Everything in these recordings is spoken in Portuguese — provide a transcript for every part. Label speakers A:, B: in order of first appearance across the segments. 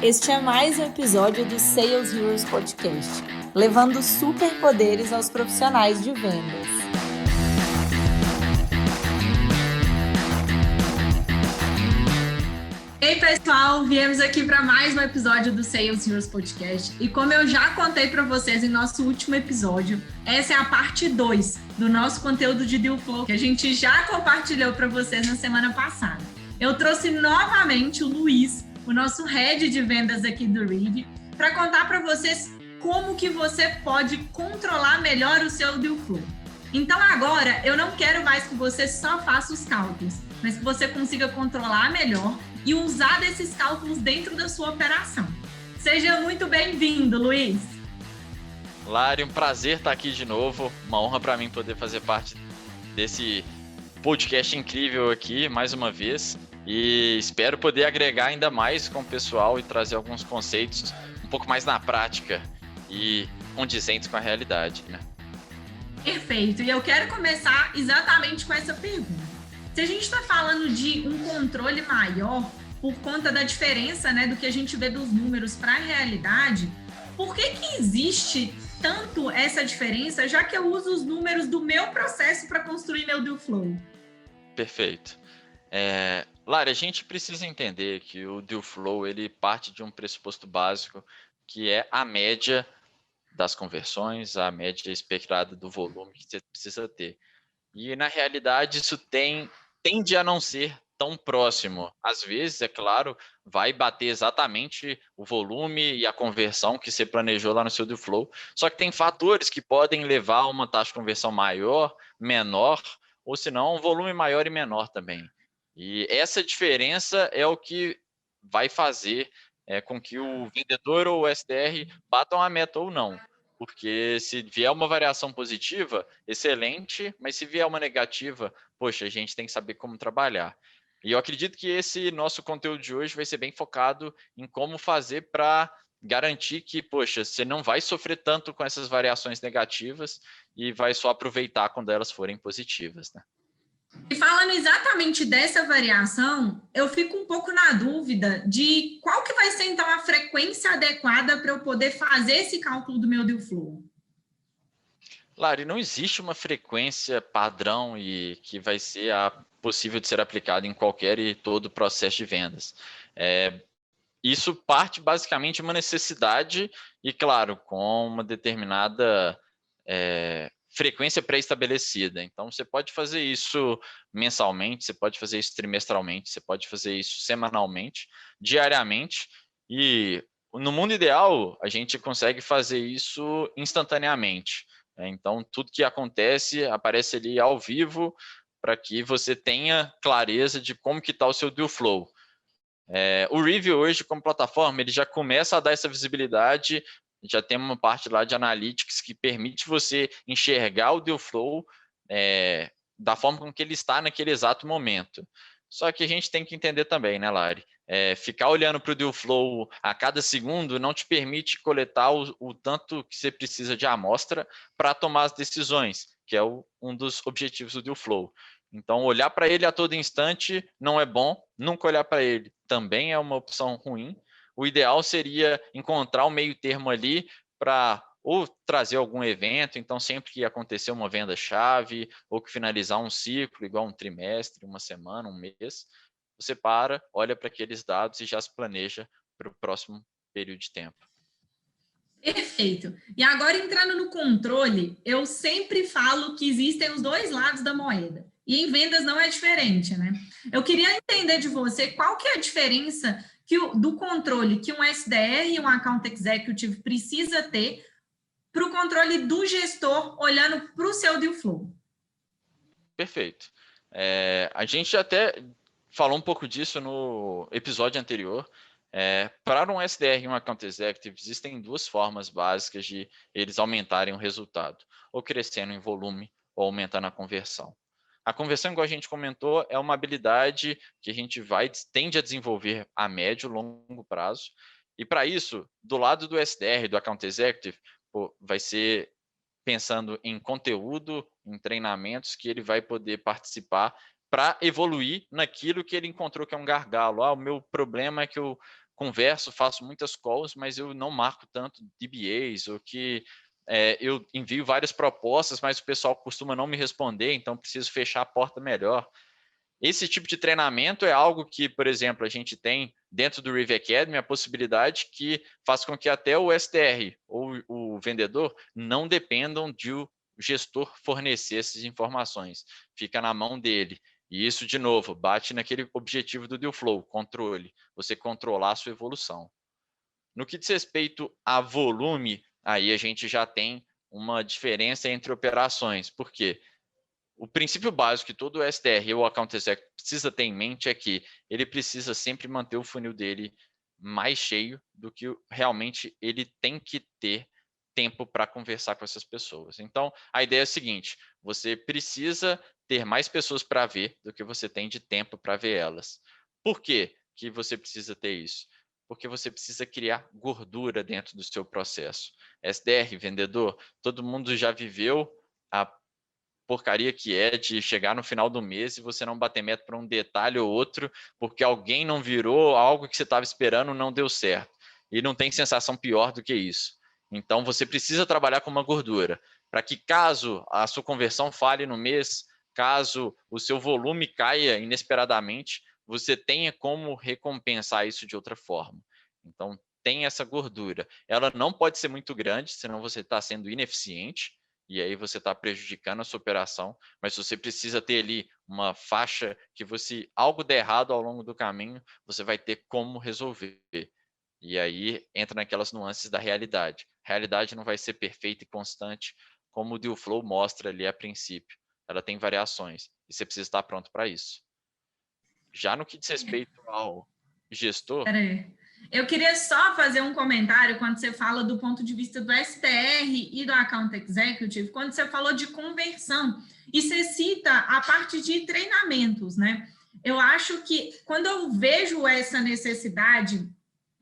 A: Este é mais um episódio do Sales Heroes Podcast, levando superpoderes aos profissionais de vendas.
B: Ei, pessoal, viemos aqui para mais um episódio do Sales Heroes Podcast. E como eu já contei para vocês em nosso último episódio, essa é a parte 2 do nosso conteúdo de Deal Flow, que a gente já compartilhou para vocês na semana passada. Eu trouxe novamente o Luiz, o nosso head de vendas aqui do RIV, para contar para vocês como que você pode controlar melhor o seu Deal Flow. Então agora, eu não quero mais que você só faça os cálculos, mas que você consiga controlar melhor e usar desses cálculos dentro da sua operação. Seja muito bem-vindo, Luiz.
C: Lari, um prazer estar aqui de novo. Uma honra para mim poder fazer parte desse podcast incrível aqui, mais uma vez. E espero poder agregar ainda mais com o pessoal e trazer alguns conceitos um pouco mais na prática e condizentes com a realidade, né?
B: Perfeito. E eu quero começar exatamente com essa pergunta. Se a gente está falando de um controle maior, por conta da diferença, né, do que a gente vê dos números para a realidade, por que existe tanto essa diferença, já que eu uso os números do meu processo para construir meu deal flow?
C: Perfeito. Lara, a gente precisa entender que o deal flow ele parte de um pressuposto básico, que é a média das conversões, a média esperada do volume que você precisa ter. E, na realidade, isso tende a não ser tão próximo. Às vezes, é claro, vai bater exatamente o volume e a conversão que você planejou lá no seu deal flow, só que tem fatores que podem levar a uma taxa de conversão maior, menor, ou se não, um volume maior e menor também. E essa diferença é o que vai fazer com que o vendedor ou o SDR batam a meta ou não. Porque se vier uma variação positiva, excelente, mas se vier uma negativa, poxa, a gente tem que saber como trabalhar. E eu acredito que esse nosso conteúdo de hoje vai ser bem focado em como fazer para garantir que, poxa, você não vai sofrer tanto com essas variações negativas e vai só aproveitar quando elas forem positivas, né?
B: E falando exatamente dessa variação, eu fico um pouco na dúvida de qual que vai ser, então, a frequência adequada para eu poder fazer esse cálculo do meu deal flow.
C: Lari, não existe uma frequência padrão e que vai ser possível de ser aplicada em qualquer e todo processo de vendas. Isso parte basicamente de uma necessidade e, claro, com uma determinada frequência pré-estabelecida. Então, você pode fazer isso mensalmente, você pode fazer isso trimestralmente, você pode fazer isso semanalmente, diariamente. E no mundo ideal, a gente consegue fazer isso instantaneamente. Então, tudo que acontece aparece ali ao vivo para que você tenha clareza de como que está o seu deal flow. O Review hoje, como plataforma, ele já começa a dar essa visibilidade, já tem uma parte lá de analytics que permite você enxergar o deal flow da forma com que ele está naquele exato momento. Só que a gente tem que entender também, né, Lari? Ficar olhando para o deal flow a cada segundo não te permite coletar o tanto que você precisa de amostra para tomar as decisões, que é um dos objetivos do deal flow. Então, olhar para ele a todo instante não é bom, nunca olhar para ele também é uma opção ruim. O ideal seria encontrar um meio termo ali para ou trazer algum evento, então sempre que acontecer uma venda-chave, ou que finalizar um ciclo, igual um trimestre, uma semana, um mês, você para, olha para aqueles dados e já se planeja para o próximo período de tempo.
B: Perfeito. E agora, entrando no controle, eu sempre falo que existem os dois lados da moeda. E em vendas não é diferente, né? Eu queria entender de você qual que é a diferença do controle que um SDR e um Account Executive precisa ter para o controle do gestor olhando para o seu deal flow.
C: Perfeito. A gente até falou um pouco disso no episódio anterior. Para um SDR e um Account Executive, existem duas formas básicas de eles aumentarem o resultado, ou crescendo em volume, ou aumentando a conversão. A conversão, igual a gente comentou, é uma habilidade que a gente tende a desenvolver a médio e longo prazo. E para isso, do lado do SDR, do Account Executive, vai ser pensando em conteúdo, em treinamentos que ele vai poder participar para evoluir naquilo que ele encontrou que é um gargalo. O meu problema é que eu converso, faço muitas calls, mas eu não marco tanto DBAs, ou que eu envio várias propostas, mas o pessoal costuma não me responder, então preciso fechar a porta melhor. Esse tipo de treinamento é algo que, por exemplo, a gente tem dentro do Riv Academy a possibilidade que faz com que até o SDR ou o vendedor não dependam de o gestor fornecer essas informações. Fica na mão dele. E isso, de novo, bate naquele objetivo do Deal Flow, controle. Você controlar a sua evolução. No que diz respeito a volume, aí a gente já tem uma diferença entre operações. Por quê? O princípio básico que todo SDR ou Account Exec precisa ter em mente é que ele precisa sempre manter o funil dele mais cheio do que realmente ele tem que ter tempo para conversar com essas pessoas. Então, a ideia é a seguinte: você precisa ter mais pessoas para ver do que você tem de tempo para ver elas. Por que que você precisa ter isso? Porque você precisa criar gordura dentro do seu processo. SDR, vendedor, todo mundo já viveu a porcaria que é de chegar no final do mês e você não bater meta para um detalhe ou outro, porque alguém não virou, algo que você estava esperando não deu certo. E não tem sensação pior do que isso. Então, você precisa trabalhar com uma gordura, para que caso a sua conversão falhe no mês, caso o seu volume caia inesperadamente, você tenha como recompensar isso de outra forma. Então, tem essa gordura. Ela não pode ser muito grande, senão você está sendo ineficiente, e aí você está prejudicando a sua operação, mas você precisa ter ali uma faixa que você, algo der errado ao longo do caminho, você vai ter como resolver. E aí entra naquelas nuances da realidade. A realidade não vai ser perfeita e constante, como o Deal Flow mostra ali a princípio. Ela tem variações, e você precisa estar pronto para isso. Já no que diz respeito ao gestor...
B: Peraí. Eu queria só fazer um comentário quando você fala do ponto de vista do SDR e do Account Executive, quando você falou de conversão, e você cita a parte de treinamentos, né? Eu acho que quando eu vejo essa necessidade,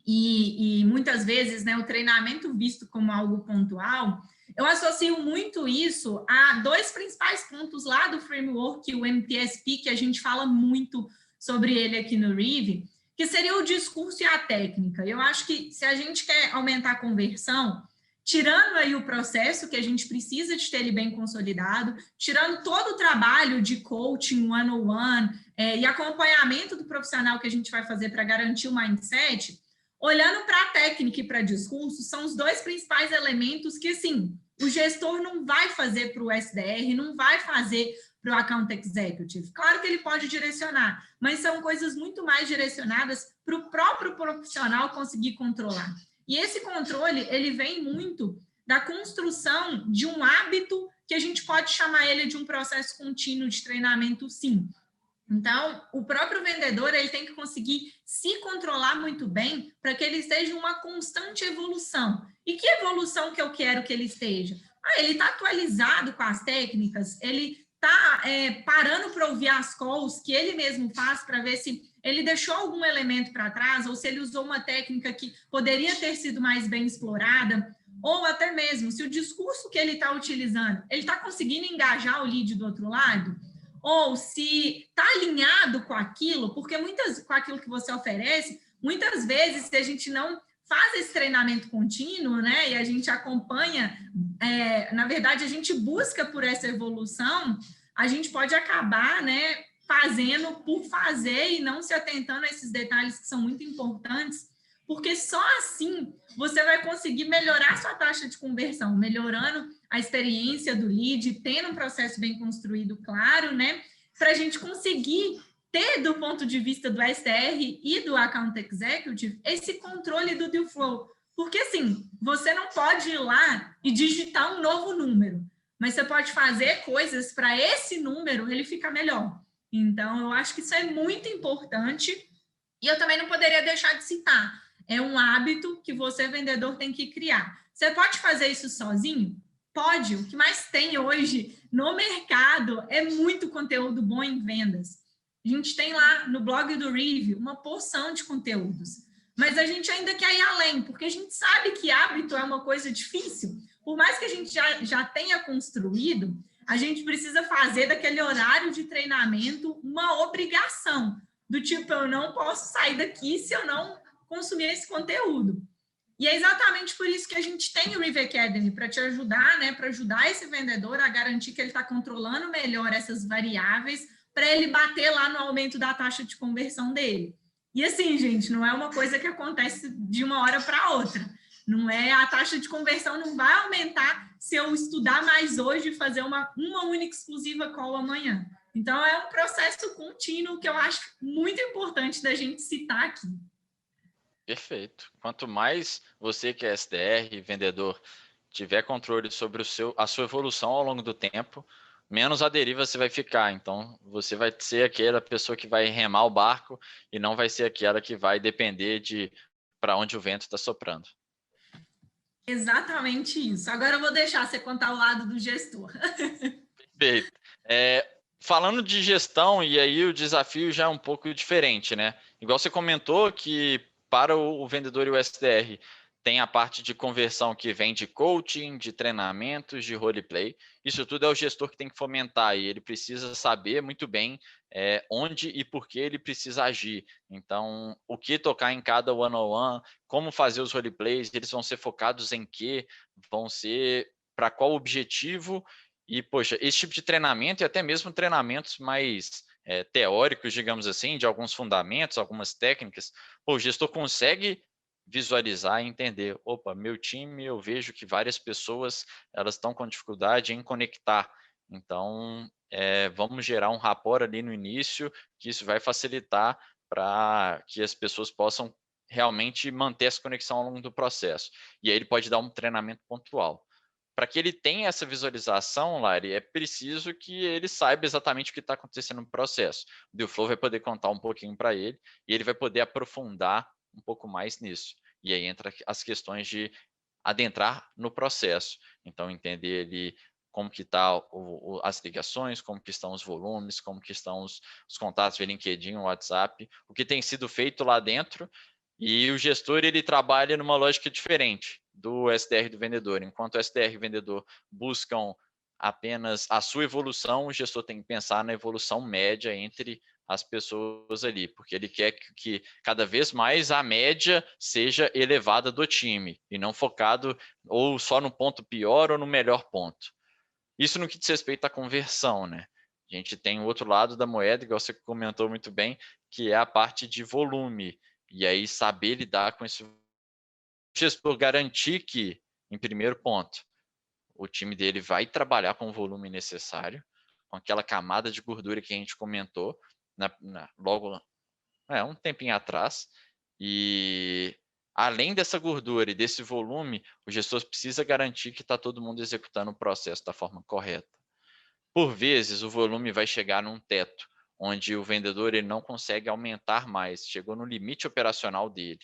B: e muitas vezes, né, o treinamento visto como algo pontual, eu associo muito isso a dois principais pontos lá do framework, o MTSP, que a gente fala muito sobre ele aqui no Riv, que seria o discurso e a técnica. Eu acho que se a gente quer aumentar a conversão, tirando aí o processo, que a gente precisa de ter ele bem consolidado, tirando todo o trabalho de coaching, one-on-one, e acompanhamento do profissional que a gente vai fazer para garantir o mindset, olhando para a técnica e para discurso, são os dois principais elementos que, assim, o gestor não vai fazer para o SDR, não vai fazer para o Account Executive. Claro que ele pode direcionar, mas são coisas muito mais direcionadas para o próprio profissional conseguir controlar. E esse controle, ele vem muito da construção de um hábito que a gente pode chamar ele de um processo contínuo de treinamento, sim. Então, o próprio vendedor, ele tem que conseguir se controlar muito bem para que ele esteja em uma constante evolução. E que evolução que eu quero que ele esteja? Ele está atualizado com as técnicas, ele está parando para ouvir as calls que ele mesmo faz para ver se ele deixou algum elemento para trás ou se ele usou uma técnica que poderia ter sido mais bem explorada, ou até mesmo se o discurso que ele está utilizando, ele está conseguindo engajar o lead do outro lado, ou se está alinhado com aquilo, porque com aquilo que você oferece, muitas vezes, se a gente não faz esse treinamento contínuo, né, e a gente acompanha, na verdade, a gente busca por essa evolução, a gente pode acabar, né, fazendo por fazer e não se atentando a esses detalhes que são muito importantes, porque só assim você vai conseguir melhorar sua taxa de conversão, melhorando a experiência do lead, tendo um processo bem construído, claro, né, para a gente conseguir ter, do ponto de vista do SDR e do Account Executive, esse controle do Deal Flow. Porque, assim, você não pode ir lá e digitar um novo número, mas você pode fazer coisas para esse número ele ficar melhor. Então, eu acho que isso é muito importante e eu também não poderia deixar de citar. É um hábito que você, vendedor, tem que criar. Você pode fazer isso sozinho? Pode. O que mais tem hoje no mercado é muito conteúdo bom em vendas. A gente tem lá no blog do Riv uma porção de conteúdos, mas a gente ainda quer ir além, porque a gente sabe que hábito é uma coisa difícil. Por mais que a gente já tenha construído, a gente precisa fazer daquele horário de treinamento uma obrigação, do tipo, eu não posso sair daqui se eu não consumir esse conteúdo. E é exatamente por isso que a gente tem o River Academy, para te ajudar, né, para ajudar esse vendedor a garantir que ele está controlando melhor essas variáveis para ele bater lá no aumento da taxa de conversão dele. E assim, gente, não é uma coisa que acontece de uma hora para outra. Não é, a taxa de conversão não vai aumentar se eu estudar mais hoje e fazer uma única exclusiva call amanhã. Então, é um processo contínuo que eu acho muito importante da gente citar aqui.
C: Perfeito. Quanto mais você que é SDR, vendedor, tiver controle sobre a sua evolução ao longo do tempo, menos a deriva você vai ficar. Então, você vai ser aquela pessoa que vai remar o barco e não vai ser aquela que vai depender de para onde o vento está soprando.
B: Exatamente isso. Agora eu vou deixar você contar o lado do gestor.
C: Perfeito. Falando de gestão, e aí o desafio já é um pouco diferente, né? Igual você comentou que para o vendedor e o SDR tem a parte de conversão que vem de coaching, de treinamentos, de roleplay. Isso tudo é o gestor que tem que fomentar e ele precisa saber muito bem onde e por que ele precisa agir. Então, o que tocar em cada one-on-one, como fazer os roleplays, eles vão ser focados em quê, vão ser para qual objetivo. E, poxa, esse tipo de treinamento e até mesmo treinamentos mais teóricos, digamos assim, de alguns fundamentos, algumas técnicas, o gestor consegue visualizar e entender, opa, meu time, eu vejo que várias pessoas elas estão com dificuldade em conectar, então vamos gerar um rapport ali no início, que isso vai facilitar para que as pessoas possam realmente manter essa conexão ao longo do processo, e aí ele pode dar um treinamento pontual. Para que ele tenha essa visualização, Lari, é preciso que ele saiba exatamente o que está acontecendo no processo. O Dealflow vai poder contar um pouquinho para ele e ele vai poder aprofundar um pouco mais nisso. E aí entra as questões de adentrar no processo. Então, entender ali como que está as ligações, como que estão os volumes, como que estão os contatos via LinkedIn, WhatsApp, o que tem sido feito lá dentro. E o gestor ele trabalha numa lógica diferente do SDR do vendedor. Enquanto o SDR e o vendedor buscam apenas a sua evolução, o gestor tem que pensar na evolução média entre as pessoas ali, porque ele quer que cada vez mais a média seja elevada do time e não focado ou só no ponto pior ou no melhor ponto. Isso no que diz respeito à conversão, né? A gente tem o outro lado da moeda, igual você comentou muito bem, que é a parte de volume. E aí saber lidar com esse gestor, garantir que, em primeiro ponto, o time dele vai trabalhar com o volume necessário, com aquela camada de gordura que a gente comentou logo um tempinho atrás. E além dessa gordura e desse volume, o gestor precisa garantir que está todo mundo executando o processo da forma correta. Por vezes, o volume vai chegar num teto, onde o vendedor ele não consegue aumentar mais, chegou no limite operacional dele.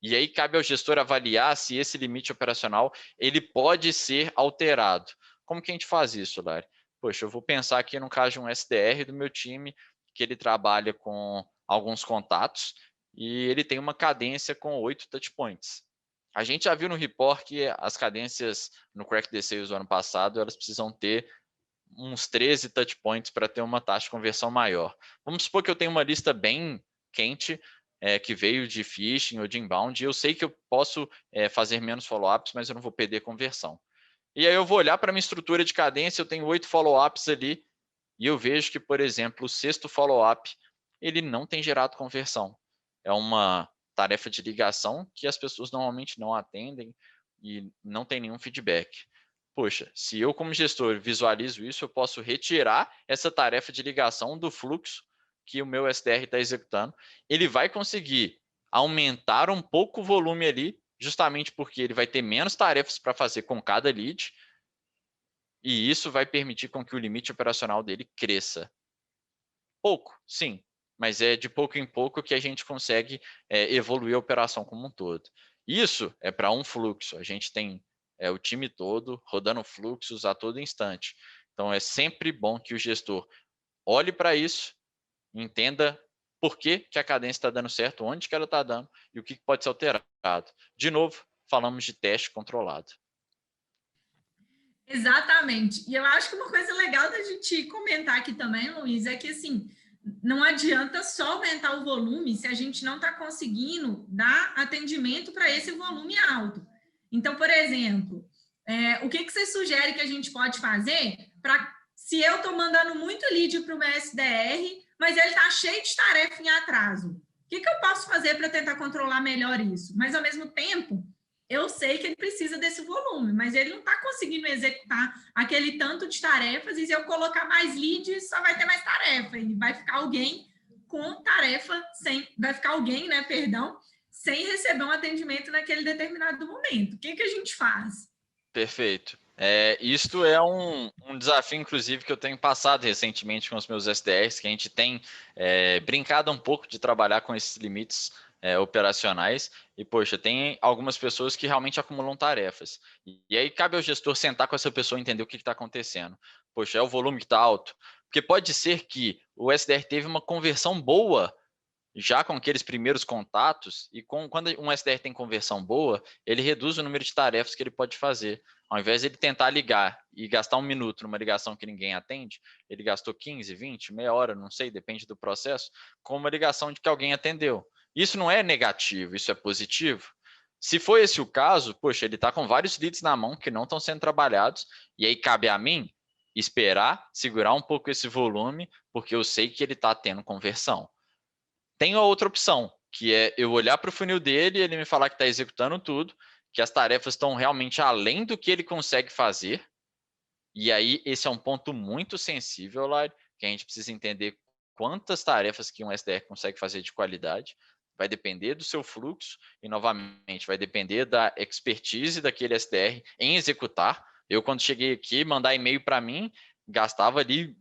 C: E aí cabe ao gestor avaliar se esse limite operacional ele pode ser alterado. Como que a gente faz isso, Lari? Poxa, eu vou pensar aqui no caso de um SDR do meu time, que ele trabalha com alguns contatos e ele tem uma cadência com 8 touchpoints. A gente já viu no report que as cadências no Crack the Sales do ano passado, elas precisam ter uns 13 touchpoints para ter uma taxa de conversão maior. Vamos supor que eu tenho uma lista bem quente, que veio de phishing ou de inbound, e eu sei que eu posso fazer menos follow-ups, mas eu não vou perder conversão. E aí eu vou olhar para a minha estrutura de cadência, eu tenho 8 follow-ups ali, e eu vejo que, por exemplo, o 6º follow-up, ele não tem gerado conversão. É uma tarefa de ligação que as pessoas normalmente não atendem e não tem nenhum feedback. Poxa, se eu como gestor visualizo isso, eu posso retirar essa tarefa de ligação do fluxo que o meu SDR está executando. Ele vai conseguir aumentar um pouco o volume ali, justamente porque ele vai ter menos tarefas para fazer com cada lead, e isso vai permitir com que o limite operacional dele cresça. Pouco, sim, mas é de pouco em pouco que a gente consegue evoluir a operação como um todo. Isso é para um fluxo, a gente tem o time todo rodando fluxos a todo instante. Então, é sempre bom que o gestor olhe para isso, entenda por que a cadência está dando certo, onde que ela está dando e o que pode ser alterado. De novo, falamos de teste controlado.
B: Exatamente. E eu acho que uma coisa legal da gente comentar aqui também, Luiz, é que assim, não adianta só aumentar o volume se a gente não está conseguindo dar atendimento para esse volume alto. Então, por exemplo, o que você sugere que a gente pode fazer para, se eu estou mandando muito lead para o meu SDR, mas ele está cheio de tarefa em atraso, o que eu posso fazer para tentar controlar melhor isso? Mas, ao mesmo tempo, eu sei que ele precisa desse volume, mas ele não está conseguindo executar aquele tanto de tarefas, e se eu colocar mais leads, só vai ter mais tarefa, e vai ficar alguém com tarefa vai ficar alguém, né, perdão, sem receber um atendimento naquele determinado momento. O que a gente faz?
C: Perfeito. Isto é um desafio, inclusive, que eu tenho passado recentemente com os meus SDRs, que a gente tem brincado um pouco de trabalhar com esses limites operacionais, e, poxa, tem algumas pessoas que realmente acumulam tarefas. E aí cabe ao gestor sentar com essa pessoa e entender o que está acontecendo. Poxa, é o volume que está alto? Porque pode ser que o SDR teve uma conversão boa já com aqueles primeiros contatos, e quando um SDR tem conversão boa, ele reduz o número de tarefas que ele pode fazer. Ao invés de ele tentar ligar e gastar 1 minuto numa ligação que ninguém atende, ele gastou 15, 20, meia hora, não sei, depende do processo, com uma ligação de que alguém atendeu. Isso não é negativo, isso é positivo. Se for esse o caso, poxa, ele está com vários leads na mão que não estão sendo trabalhados, e aí cabe a mim esperar, segurar um pouco esse volume, porque eu sei que ele está tendo conversão. Tem a outra opção, que é eu olhar para o funil dele e ele me falar que está executando tudo, que as tarefas estão realmente além do que ele consegue fazer. E aí esse é um ponto muito sensível, Lari, que a gente precisa entender quantas tarefas que um SDR consegue fazer de qualidade. Vai depender do seu fluxo e, novamente, vai depender da expertise daquele SDR em executar. Eu, quando cheguei aqui, mandar e-mail para mim, gastava ali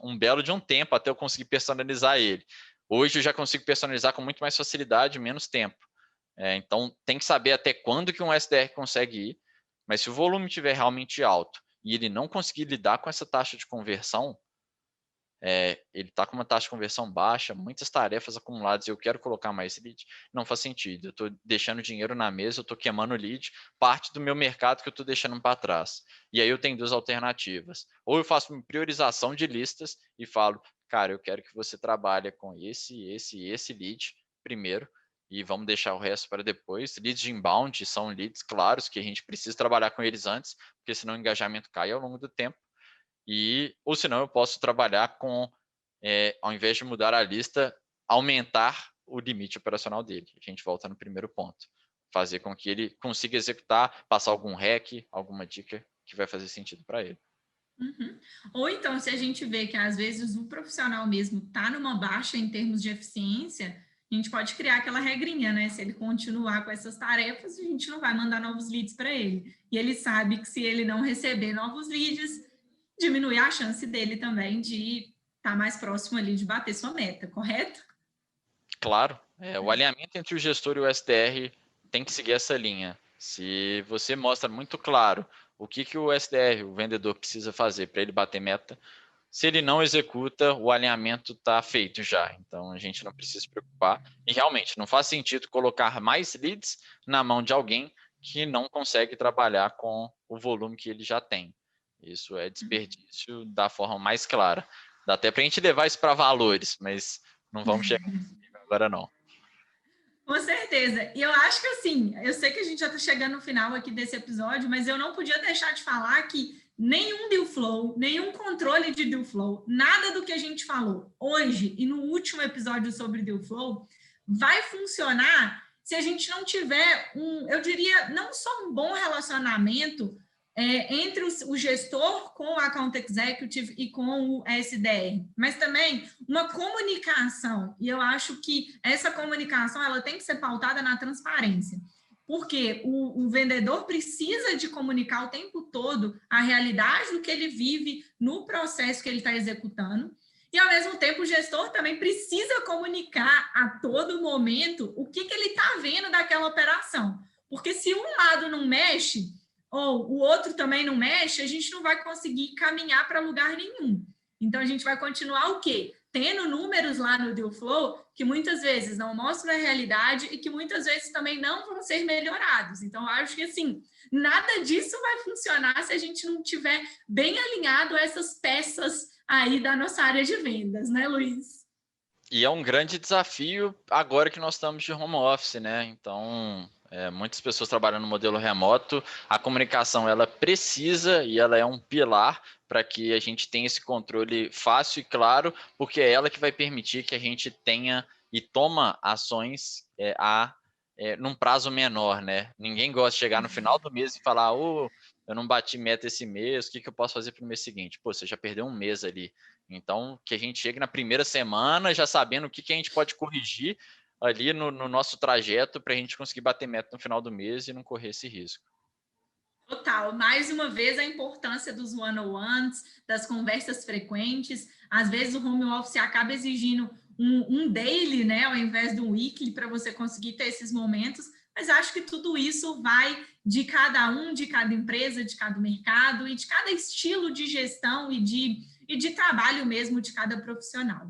C: um belo de um tempo até eu conseguir personalizar ele. Hoje eu já consigo personalizar com muito mais facilidade, menos tempo. Então, tem que saber até quando que um SDR consegue ir, mas se o volume estiver realmente alto e ele não conseguir lidar com essa taxa de conversão, ele está com uma taxa de conversão baixa, muitas tarefas acumuladas e eu quero colocar mais lead, não faz sentido. Eu estou deixando dinheiro na mesa, eu estou queimando lead, parte do meu mercado que eu estou deixando para trás. E aí eu tenho duas alternativas. Ou eu faço uma priorização de listas e falo, cara, eu quero que você trabalhe com esse lead primeiro, e vamos deixar o resto para depois. Leads de inbound são leads claros que a gente precisa trabalhar com eles antes, porque senão o engajamento cai ao longo do tempo. Ou senão eu posso trabalhar com, ao invés de mudar a lista, aumentar o limite operacional dele. A gente volta no primeiro ponto. Fazer com que ele consiga executar, passar algum hack, alguma dica que vai fazer sentido para ele.
B: Uhum. Ou então, se a gente vê que às vezes o profissional mesmo está numa baixa em termos de eficiência, a gente pode criar aquela regrinha, né? Se ele continuar com essas tarefas, a gente não vai mandar novos leads para ele. E ele sabe que se ele não receber novos leads, diminui a chance dele também de estar mais próximo ali de bater sua meta, correto?
C: Claro. O alinhamento entre o gestor e o SDR tem que seguir essa linha. Se você mostra muito claro o que o SDR, o vendedor, precisa fazer para ele bater meta, se ele não executa, o alinhamento está feito já. Então, a gente não precisa se preocupar. E, realmente, não faz sentido colocar mais leads na mão de alguém que não consegue trabalhar com o volume que ele já tem. Isso é desperdício da forma mais clara. Dá até para a gente levar isso para valores, mas não vamos chegar agora, não.
B: Com certeza. E eu acho que, assim, eu sei que a gente já está chegando no final aqui desse episódio, mas eu não podia deixar de falar que nenhum deal flow, nenhum controle de deal flow, nada do que a gente falou hoje e no último episódio sobre deal flow vai funcionar se a gente não tiver eu diria, não só um bom relacionamento entre o gestor com o Account Executive e com o SDR, mas também uma comunicação, e eu acho que essa comunicação ela tem que ser pautada na transparência, porque o vendedor precisa de comunicar o tempo todo a realidade do que ele vive no processo que ele está executando, e ao mesmo tempo o gestor também precisa comunicar a todo momento o que ele está vendo daquela operação, porque se um lado não mexe, ou o outro também não mexe, a gente não vai conseguir caminhar para lugar nenhum. Então, a gente vai continuar o quê? Tendo números lá no Deal Flow que muitas vezes não mostram a realidade e que muitas vezes também não vão ser melhorados. Então, eu acho que, assim, nada disso vai funcionar se a gente não tiver bem alinhado essas peças aí da nossa área de vendas, né, Luiz?
C: E é um grande desafio agora que nós estamos de home office, né? Então, muitas pessoas trabalhando no modelo remoto, a comunicação ela precisa e ela é um pilar para que a gente tenha esse controle fácil e claro, porque é ela que vai permitir que a gente tenha e toma ações num prazo menor, né? Ninguém gosta de chegar no final do mês e falar, eu não bati meta esse mês, o que eu posso fazer para o mês seguinte? Pô, você já perdeu um mês ali. Então, que a gente chegue na primeira semana já sabendo o que a gente pode corrigir ali no nosso trajeto para a gente conseguir bater meta no final do mês e não correr esse risco.
B: Total. Mais uma vez, a importância dos one-on-ones, das conversas frequentes. Às vezes, o home office acaba exigindo um daily, né, ao invés de um weekly, para você conseguir ter esses momentos. Mas acho que tudo isso vai de cada empresa, de cada mercado e de cada estilo de gestão e de trabalho mesmo de cada profissional.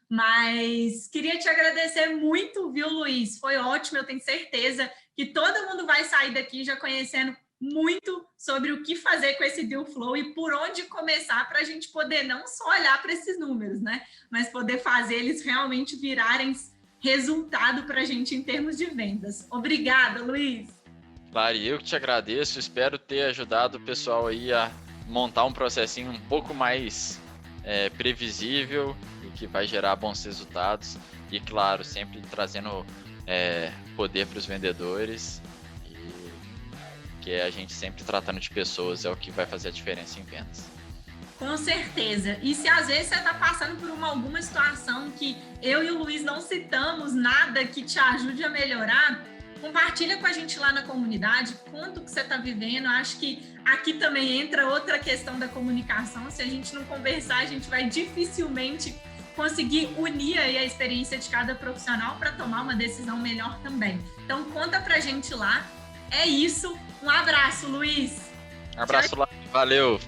B: Mas queria te agradecer muito, viu, Luiz? Foi ótimo, eu tenho certeza que todo mundo vai sair daqui já conhecendo muito sobre o que fazer com esse deal flow e por onde começar para a gente poder não só olhar para esses números, né? Mas poder fazer eles realmente virarem resultado para a gente em termos de vendas. Obrigada, Luiz.
C: Lari, eu que te agradeço, espero ter ajudado o pessoal aí a montar um processinho um pouco mais previsível e que vai gerar bons resultados e, claro, sempre trazendo poder para os vendedores e que a gente sempre tratando de pessoas é o que vai fazer a diferença em vendas.
B: Com certeza. E se às vezes você está passando por alguma situação que eu e o Luiz não citamos nada que te ajude a melhorar, compartilha com a gente lá na comunidade, conta o que você está vivendo. Acho que aqui também entra outra questão da comunicação. Se a gente não conversar, a gente vai dificilmente conseguir unir aí a experiência de cada profissional para tomar uma decisão melhor também. Então, conta pra gente lá. É isso. Um abraço, Luiz.
C: Um abraço, lá. Valeu.